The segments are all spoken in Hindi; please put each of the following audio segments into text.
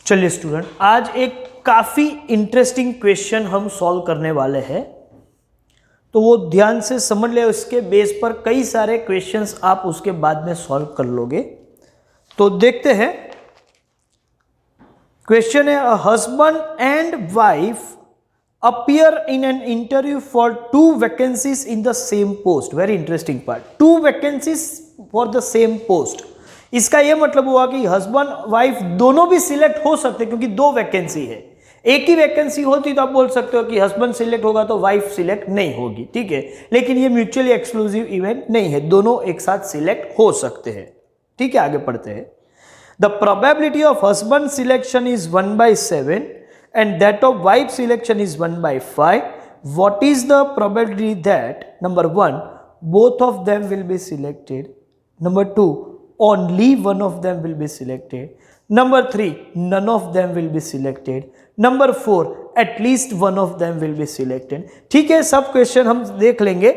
चलिए स्टूडेंट, आज एक काफ़ी इंटरेस्टिंग क्वेश्चन हम सॉल्व करने वाले हैं, तो वो ध्यान से समझ ले। उसके बेस पर कई सारे क्वेश्चंस आप उसके बाद में सॉल्व कर लोगे। तो देखते हैं, क्वेश्चन है, a husband and wife appear in an interview for 2 vacancies in the same post. Very interesting part, 2 vacancies for the same post. इसका यह मतलब हुआ कि हस्बैंड वाइफ दोनों भी सिलेक्ट हो सकते हैं, क्योंकि 2 वैकेंसी है। एक ही वैकेंसी होती तो आप बोल सकते हो कि हस्बैंड सिलेक्ट होगा तो वाइफ सिलेक्ट नहीं होगी, ठीक है। लेकिन ये म्यूचुअली एक्सक्लूसिव इवेंट नहीं है, दोनों एक साथ सिलेक्ट हो सकते हैं, ठीक है। आगे पढ़ते हैं। The probability of husband selection is 1/7 and that of wife selection is 1/5. What is the probability that number 1 both of them will be selected, number 2 only one of them will be selected, number 3 none of them will be selected, number 4 at least one of them will be selected। ठीक है, सब क्वेश्चन हम देख लेंगे।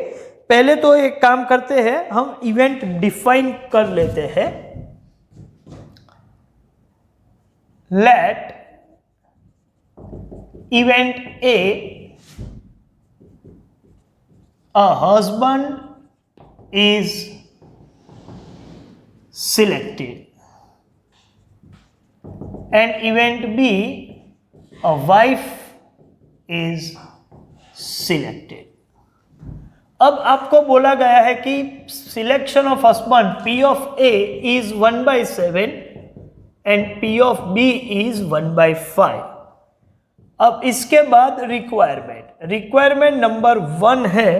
पहले तो एक काम करते हैं, हम इवेंट डिफाइन कर लेते हैं। Let Event A, a husband is selected, and event B, a wife is selected। अब आपको बोला गया है कि selection of husband P of A is 1/7 and P of B is 1/5। अब इसके बाद रिक्वायरमेंट नंबर 1 है,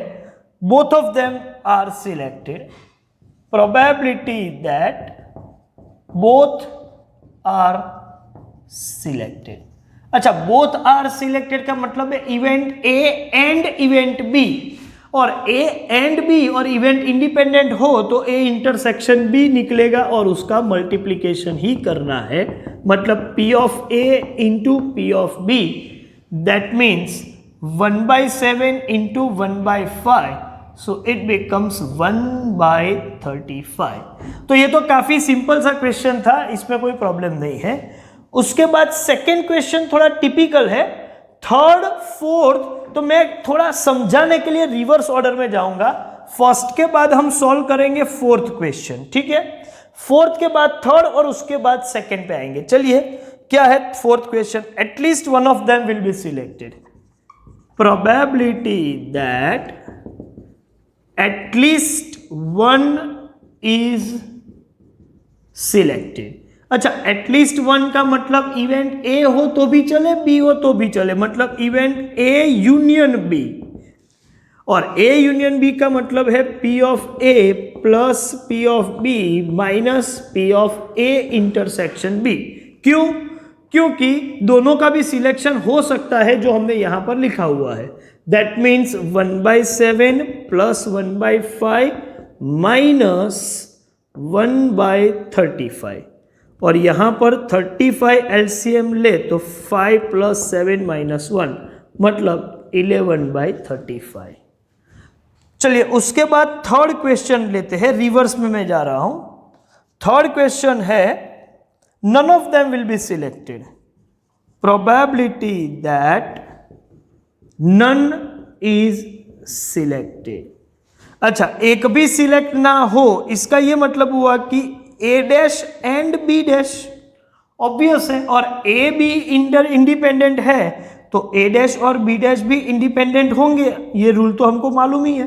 both of them are selected, probability that both are selected. अच्छा, बोथ आर सिलेक्टेड का मतलब है event A and event B, और ए एंड बी और इवेंट इंडिपेंडेंट हो तो ए इंटरसेक्शन बी निकलेगा और उसका मल्टीप्लीकेशन ही करना है। मतलब P of A into P of B, that means 1/7 into 1/5, so it becomes 1/35। तो ये तो काफी सिंपल सा क्वेश्चन था, इसमें कोई प्रॉब्लम नहीं है। उसके बाद सेकेंड क्वेश्चन थोड़ा टिपिकल है। थर्ड, फोर्थ तो मैं थोड़ा समझाने के लिए रिवर्स ऑर्डर में जाऊंगा। फर्स्ट के बाद हम सॉल्व करेंगे फोर्थ क्वेश्चन, ठीक है। फोर्थ के बाद थर्ड और उसके बाद सेकंड पे आएंगे। चलिए, क्या है fourth question? At least one of them will be selected, probability that at least one is selected. अच्छा, एटलीस्ट वन का मतलब इवेंट ए हो तो भी चले, बी हो तो भी चले, मतलब इवेंट ए यूनियन बी, और ए यूनियन बी का मतलब है P of A plus P of B minus P of A intersection B। क्यों? क्योंकि दोनों का भी सिलेक्शन हो सकता है, जो हमने यहां पर लिखा हुआ है। दैट मीन्स 1/7 प्लस 1/5 माइनस 1/35, और यहां पर 35 LCM ले तो 5 + 7 - 1 मतलब 11/35। चलिए, उसके बाद थर्ड क्वेश्चन लेते हैं। रिवर्स में मैं जा रहा हूं। थर्ड क्वेश्चन है, none of them will be selected, probability that none is selected. अच्छा, एक भी सिलेक्ट ना हो, इसका यह मतलब हुआ कि A dash and B dash obvious है, और A भी इंडिपेंडेंट है तो A डैश और B डैश भी इंडिपेंडेंट होंगे। ये रूल तो हमको मालूम ही है।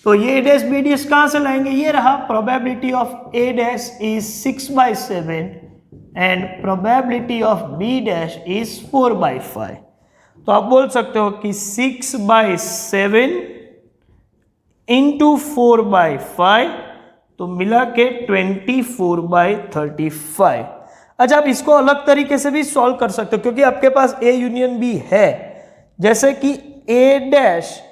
तो ये A डैश B डैश कहां से लाएंगे? ये रहा, probability of A dash is 6/7 and probability of B dash is 4/5। तो आप बोल सकते हो कि 6/7 इंटू 4/5 तो मिला के 24/35। अच्छा, आप इसको अलग तरीके से भी सॉल्व कर सकते हो, क्योंकि आपके पास A यूनियन B है। जैसे कि A dash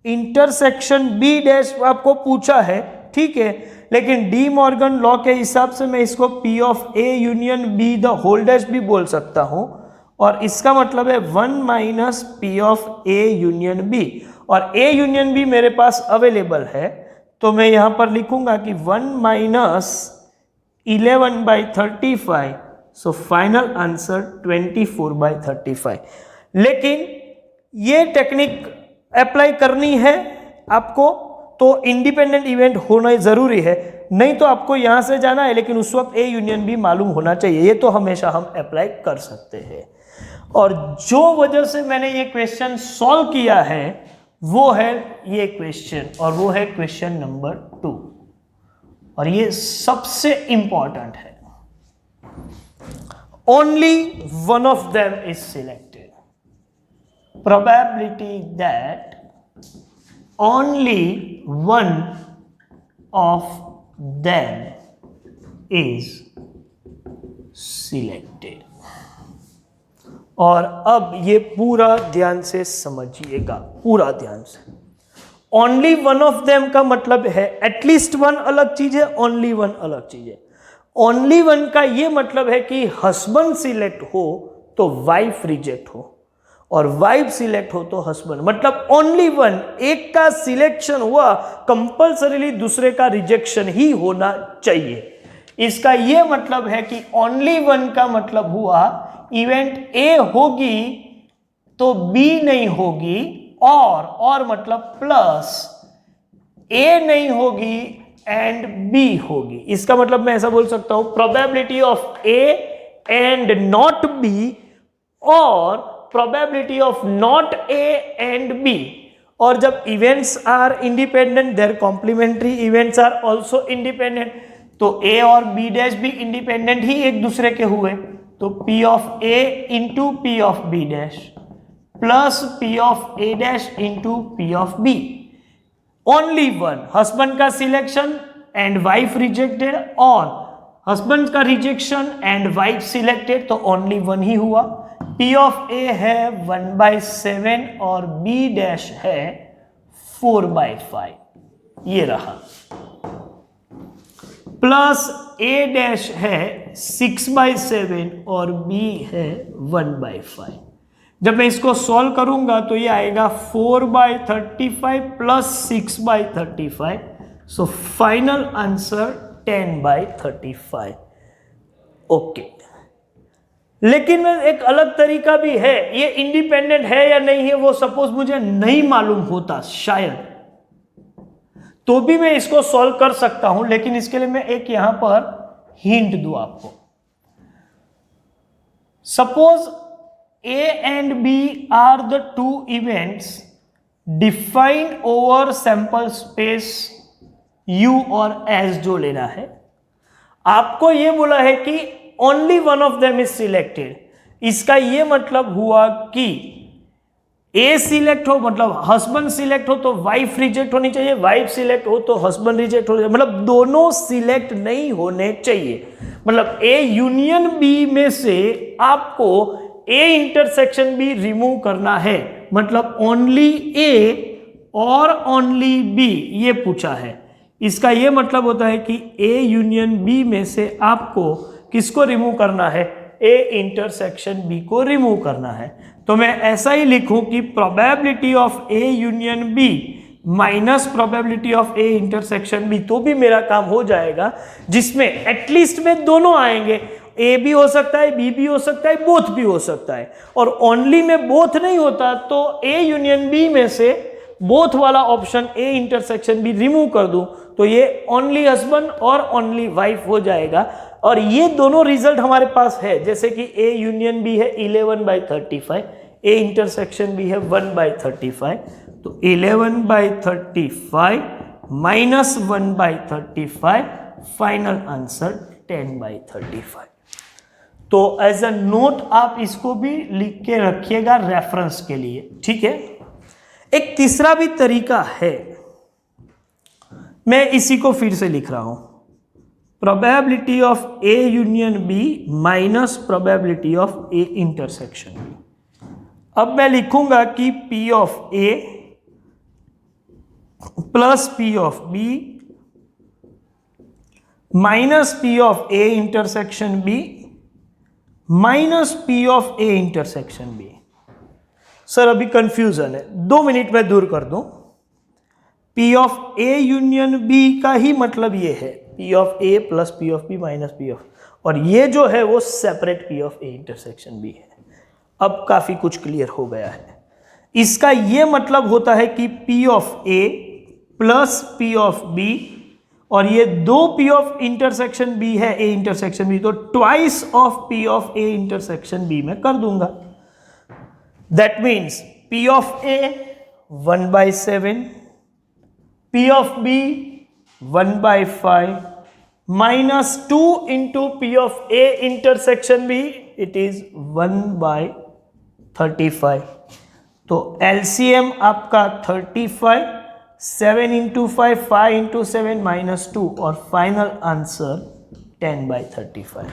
intersection B dash आपको पूछा है, ठीक है, लेकिन डी मॉर्गन लॉ के हिसाब से मैं इसको P of A union B the whole dash भी बोल सकता हूं, और इसका मतलब है 1 minus P of A union B, और A यूनियन B मेरे पास अवेलेबल है, तो मैं यहां पर लिखूंगा कि 1 - 11/35 सो फाइनल आंसर 24/35। लेकिन ये टेक्निक अप्लाई करनी है आपको तो इंडिपेंडेंट इवेंट होना ज़रूरी है, नहीं तो आपको यहाँ से जाना है लेकिन उस वक्त ए यूनियन बी मालूम होना चाहिए। ये तो हमेशा हम अप्लाई कर सकते हैं। और जो वजह से मैंने ये क्वेश्चन सॉल्व किया है वो है ये क्वेश्चन, और वो है क्वेश्चन नंबर 2, और ये सबसे इंपॉर्टेंट है। Only one of them is selected, probability that only one of them is selected। और अब ये पूरा ध्यान से समझिएगा, पूरा ध्यान से। ओनली वन ऑफ देम का मतलब है एटलीस्ट वन अलग चीज है, ओनली वन अलग चीज है। ओनली वन का ये मतलब है कि हस्बैंड सिलेक्ट हो तो वाइफ रिजेक्ट हो, और वाइफ सिलेक्ट हो तो हस्बैंड, मतलब ओनली वन, एक का सिलेक्शन हुआ कंपल्सरीली दूसरे का रिजेक्शन ही होना चाहिए। इसका यह मतलब है कि ओनली वन का मतलब हुआ इवेंट ए होगी तो बी नहीं होगी, और मतलब प्लस ए नहीं होगी एंड बी होगी। इसका मतलब मैं ऐसा बोल सकता हूं probability of A and not B, और probability of not A and B। और जब events are independent, their complementary events are also independent, तो A और B डैश भी independent ही एक दूसरे के हुए, तो P of A into P of B dash plus P of A dash into P of B। Only one, husband का selection and wife rejected, और husband का rejection and wife selected, तो only one ही हुआ। P of A है 1/7 और B डैश है 4/5, ये रहा, प्लस A डैश है 6/7 और B है 1/5। जब मैं इसको सॉल्व करूंगा तो ये आएगा 4/35 plus 6/35, so final answer 10/35। Okay, लेकिन में एक अलग तरीका भी है, ये इंडिपेंडेंट है या नहीं है वो सपोज मुझे नहीं मालूम होता शायद, तो भी मैं इसको सॉल्व कर सकता हूं, लेकिन इसके लिए मैं एक यहां पर हिंट दूं आपको। Suppose A and B are the two events defined over sample space U और एस जो लेना है, आपको यह बोला है कि only one of them is selected. इसका यह मतलब हुआ कि ए सिलेक्ट हो मतलब हस्बैंड सिलेक्ट हो तो वाइफ रिजेक्ट होनी चाहिए, वाइफ सिलेक्ट हो तो हस्बैंड रिजेक्ट होना चाहिए, मतलब दोनों सिलेक्ट नहीं होने चाहिए। मतलब ए यूनियन बी में से आपको ए इंटरसेक्शन बी रिमूव करना है, मतलब ओनली ए और ओनली बी ये पूछा है। इसका यह मतलब होता है कि ए यूनियन बी में से आपको किसको रिमूव करना है, ए इंटरसेक्शन बी को रिमूव करना है। तो मैं ऐसा ही लिखूं कि probability of A union B minus probability of A intersection B, तो भी मेरा काम हो जाएगा, जिसमें एटलीस्ट में दोनों आएंगे, ए भी हो सकता है, बी भी हो सकता है, बोथ भी हो सकता है। और ओनली में बोथ नहीं होता तो ए यूनियन बी में से बोथ वाला option A intersection be remove कर दूं तो ये ओनली हस्बैंड और ओनली वाइफ हो जाएगा। और ये दोनों रिजल्ट हमारे पास है, जैसे कि ए यूनियन बी है 11/35, ए इंटरसेक्शन बी है 1/35, तो 11/35 माइनस 1/35, फाइनल आंसर 10/35। तो एज अ नोट आप इसको भी लिख के रखिएगा रेफरेंस के लिए, ठीक है। एक तीसरा भी तरीका है, मैं इसी को फिर से लिख रहा हूं, probability of A union B minus probability of A intersection B. अब मैं लिखूंगा कि P of A plus P of B minus P of A intersection B minus P of A intersection B. Sir अभी कंफ्यूजन है, 2 मिनट में दूर कर दूं। P of A union B का ही मतलब ये है, P of A plus P of B minus P of, और ये जो है वो separate P of A intersection B है। अब काफी कुछ क्लियर हो गया है। इसका ये मतलब होता है कि P of A plus P of B, और ये दो पी ऑफ इंटरसेक्शन बी है, ए इंटरसेक्शन बी, तो twice of P of A intersection B में कर दूंगा। That means P of A 1/7, P of B 1/5 minus 2 into P of A intersection B, it is 1/35। तो एलसीएम आपका 35, 7 इंटू 5, 5 इंटू 7 -2, और फाइनल आंसर 10/35।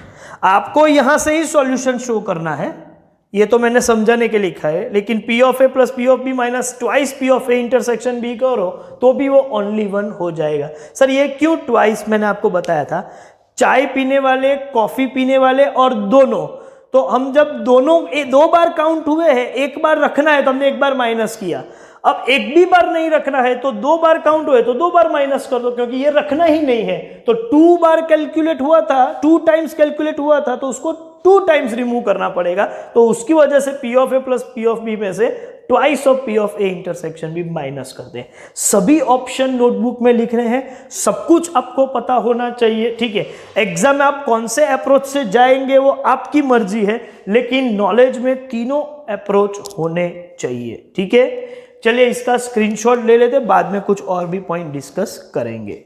आपको यहां से ही सॉल्यूशन शो करना है, ये तो मैंने समझाने के लिए लिखा है, लेकिन P of A plus P of B minus twice P of A intersection B करो तो भी वो ओनली 1 हो जाएगा। सर ये क्यों ट्वाइस? मैंने आपको बताया था, चाय पीने वाले, कॉफी पीने वाले और दोनों, तो हम जब दोनों 2 बार काउंट हुए हैं, एक बार रखना है तो हमने एक बार माइनस किया, अब एक भी बार नहीं रखना है तो 2 बार काउंट हुए तो 2 बार माइनस कर दो, क्योंकि ये रखना ही नहीं है। तो 2 बार कैलकुलेट हुआ था, 2 टाइम्स कैलकुलेट हुआ था, तो उसको 2 टाइम्स रिमूव करना पड़ेगा। तो उसकी वजह से P of A plus P of B में से twice of P of A intersection भी माइनस कर दें। सभी ऑप्शन नोटबुक में लिख रहे हैं, सब कुछ आपको पता होना चाहिए, ठीक है। एग्जाम में आप कौन से अप्रोच से जाएंगे वो आपकी मर्जी है, लेकिन नॉलेज में तीनों अप्रोच होने चाहिए, ठीक है। चलिए इसका स्क्रीनशॉट ले लेते, बाद में कुछ और भी पॉइंट डिस्कस करेंगे।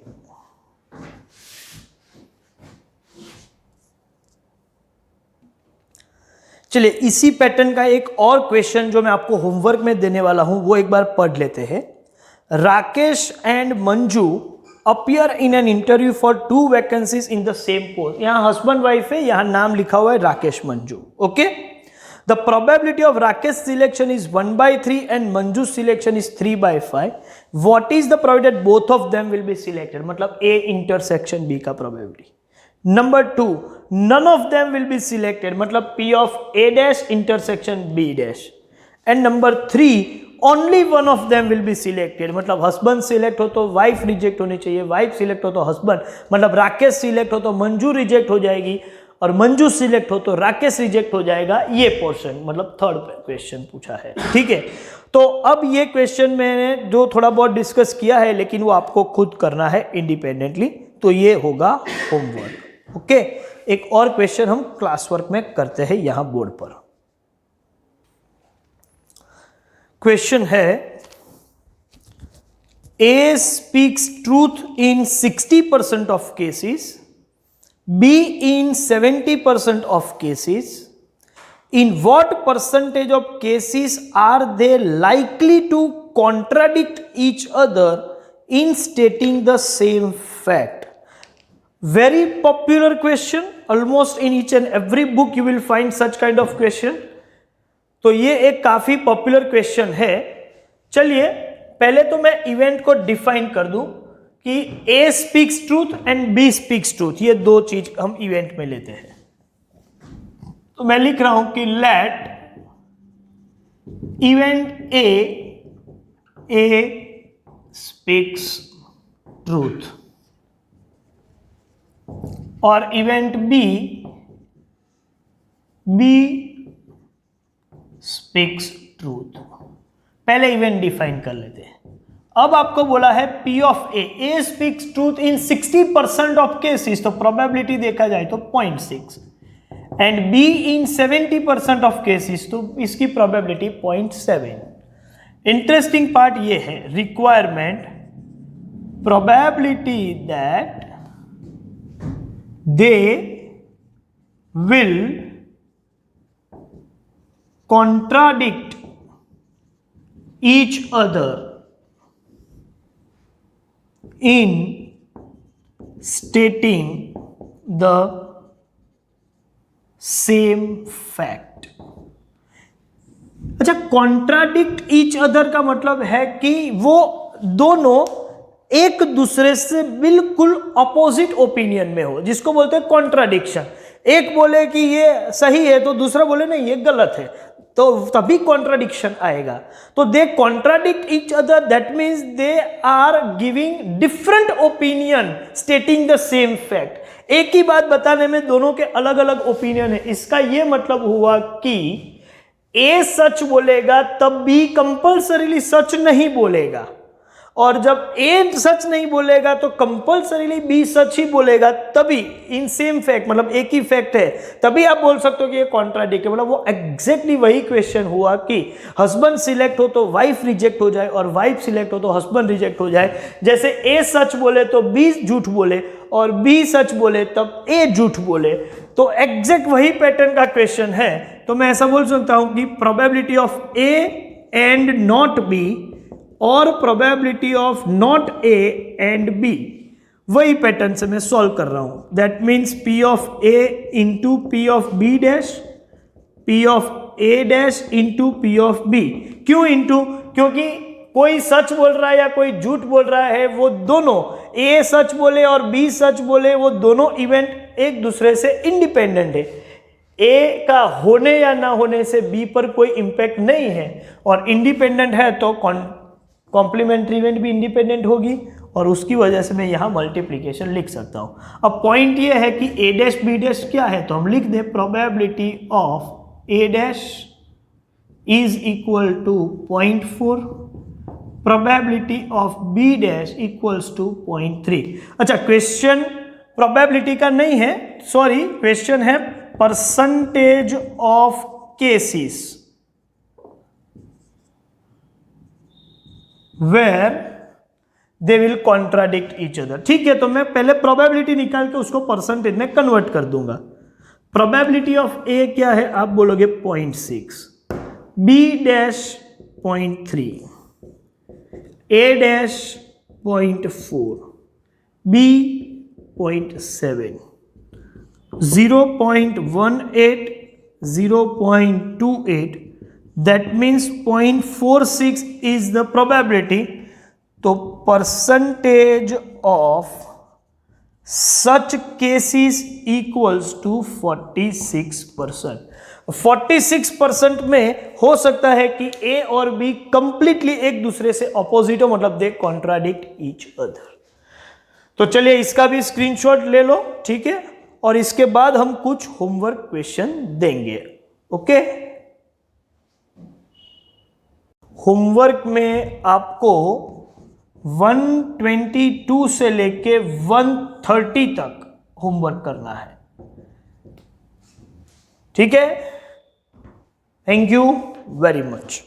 चलिए इसी पैटर्न का एक और क्वेश्चन जो मैं आपको होमवर्क में देने वाला हूं वो एक बार पढ़ लेते हैं। Rakesh and Manju appear in an interview for 2 vacancies in the same post. यहां हस्बैंड वाइफ है, यहां नाम लिखा हुआ है Rakesh Manju, okay. The probability of Rakesh selection is 1/3 and Manju selection is 3/5। What is the probability both of them will be selected? मतलब ए इंटरसेक्शन बी का probability. Number 2, none of them will be selected, मतलब P of A dash intersection B dash. And number 3, only one of them will be selected, मतलब husband select हो तो wife reject होनी चाहिए, wife select हो तो husband, मतलब राकेश select हो तो मंजू reject हो जाएगी, और मंजू select हो तो राकेश reject हो जाएगा। ये पोर्शन मतलब थर्ड क्वेश्चन पूछा है, ठीक है। तो अब ये क्वेश्चन मैंने जो थोड़ा बहुत डिस्कस किया है, लेकिन वो आपको खुद करना है इंडिपेंडेंटली, तो ये होगा होमवर्क, ओके। एक और क्वेश्चन हम क्लास वर्क में करते हैं यहां बोर्ड पर। क्वेश्चन है, A speaks truth in 60% of cases, B in 70% of cases. In what percentage of cases are they likely to contradict each other in stating the same fact? Very popular question, almost in each and every book you will find such kind of question. तो ये एक काफी पॉपुलर क्वेश्चन है। चलिए पहले तो मैं इवेंट को डिफाइन कर दूं कि A speaks truth and B speaks truth, ये दो चीज हम इवेंट में लेते हैं। तो मैं लिख रहा हूं कि let event A speaks truth और इवेंट B स्पीक्स ट्रूथ। पहले इवेंट डिफाइन कर लेते हैं। अब आपको बोला है P of A speaks truth in 60% of cases, तो प्रोबेबिलिटी देखा जाए तो 0.6, and B in 70% of cases, तो इसकी प्रोबेबिलिटी 0.7। इंटरेस्टिंग पार्ट ये है, requirement probability that they will contradict each other in stating the same fact। अच्छा, कॉन्ट्राडिक्ट ईच अदर का मतलब है कि वो दोनों एक दूसरे से बिल्कुल अपोजिट ओपिनियन में हो, जिसको बोलते हैं कॉन्ट्राडिक्शन। एक बोले कि ये सही है तो दूसरा बोले नहीं ये गलत है, तो तभी कॉन्ट्राडिक्शन आएगा। तो they contradict each other, that means they are giving different opinion stating the same fact. एक ही बात बताने में दोनों के अलग अलग ओपिनियन है। इसका यह मतलब हुआ कि ए सच बोलेगा तब बी कंपल्सरीली सच नहीं बोलेगा, और जब ए सच नहीं बोलेगा तो कंपल्सरीली बी सच ही बोलेगा। तभी इन सेम फैक्ट, मतलब एक ही फैक्ट है, तभी आप बोल सकते हो कि ये कॉन्ट्राडिक्ट है। मतलब वो एग्जैक्टली वही क्वेश्चन हुआ कि हस्बैंड सिलेक्ट हो तो वाइफ रिजेक्ट हो जाए, और वाइफ सिलेक्ट हो तो हस्बैंड रिजेक्ट हो जाए। जैसे ए सच बोले तो बी झूठ बोले, और बी सच बोले तब ए झूठ बोले। तो एग्जैक्ट वही पैटर्न का क्वेश्चन है। तो मैं ऐसा बोल सकता हूं कि probability of A and not B और probability of not A and B, वही पैटर्न से मैं सॉल्व कर रहा हूं। That means P of A into P of B dash, P of A dash into P of B. क्यों इंटू? क्योंकि कोई सच बोल रहा है या कोई झूठ बोल रहा है, वो दोनों, ए सच बोले और बी सच बोले, वो दोनों इवेंट एक दूसरे से इंडिपेंडेंट है। ए का होने या ना होने से बी पर कोई इंपैक्ट नहीं है, और इंडिपेंडेंट है तो कॉम्प्लीमेंट्री इवेंट भी इंडिपेंडेंट होगी, और उसकी वजह से मैं यहाँ मल्टीप्लीकेशन लिख सकता हूँ। अब पॉइंट ये है कि ए डैश बी डैश क्या है, तो हम लिख दें probability of A dash is equal to 0.4, probability of B dash equals to 0.3। अच्छा, क्वेश्चन प्रोबेबिलिटी का नहीं है, सॉरी, क्वेश्चन है percentage of cases where they will contradict each other। ठीक है, तो मैं पहले प्रोबेबिलिटी निकाल के उसको परसेंटेज में कन्वर्ट कर दूंगा। प्रोबेबिलिटी ऑफ ए क्या है, आप बोलोगे 0.6, B dash 0.3, A dash 0.4, B 0.7, 0.18, 0.28, that means 0.46 is the probability। तो percentage of such cases equals to 46%। 46% में हो सकता है कि ए और बी कंप्लीटली एक दूसरे से ऑपोजिट हो, मतलब दे कॉन्ट्राडिक्ट ईच अदर। तो चलिए इसका भी स्क्रीनशॉट ले लो, ठीक है, और इसके बाद हम कुछ होमवर्क क्वेश्चन देंगे। ओके, होमवर्क में आपको 122 से लेके 130 तक होमवर्क करना है, ठीक है। Thank you very much.